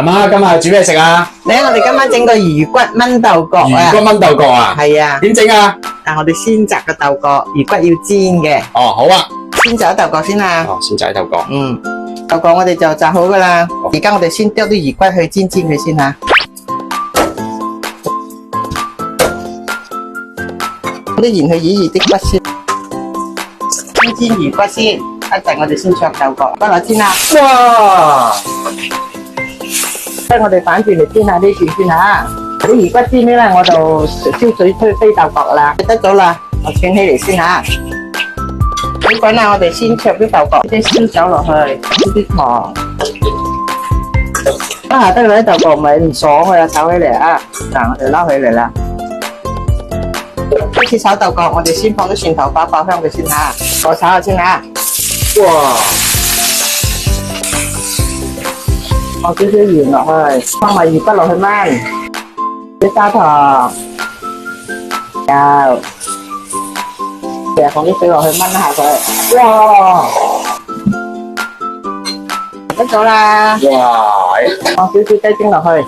阿媽今日煮咩食啊？嚟，我哋今晚整個魚骨炆豆角啊！魚骨炆豆角啊？係啊，點整啊？但我哋先摘個豆角，魚骨要煎嘅。哦，好啊。先摘豆角先啦。哦，先摘豆角。豆角我哋就摘好噶啦。而家我哋先剁啲魚骨去煎佢先吓。啲鹽去醃啲骨先，先煎魚骨先。一陣我哋先灼豆角，不落煎啦。哇！我哋反轉嚟煎下呢段先吓。啲魚骨煎呢啦，我就燒水推飛豆角啦。得咗啦，我轉起嚟先吓。水滾啦，我哋先灼啲豆角，啲燒酒落去，啲糖。下得啦，啲豆角咪唔爽，我又炒起嚟啊！嗱，我哋撈起嚟啦。開始炒豆角，我哋先放啲蒜頭爆爆香佢先吓，我炒下先吓。哇！放少少鹽落去，放埋魚骨落去燜，啲砂糖，油，成日放啲水落去燜一下佢。哇！得咗啦。哇！放少少雞精落去，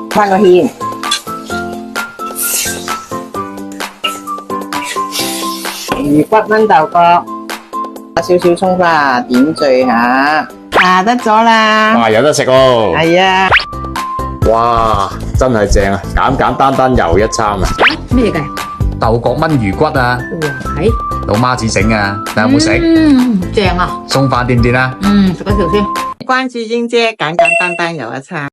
翻個芡。魚骨炆豆角，加少少蔥花點綴下，得咗啦。哇，有得食喎！係啊，哇，真係正啊！簡簡單單又一餐啊！咩嘅？豆角炆魚骨啊，哇，係，老媽子整啊，你有冇食？正啊！送飯掂唔掂啊？食多條先。關注英姐，簡簡單單又一餐。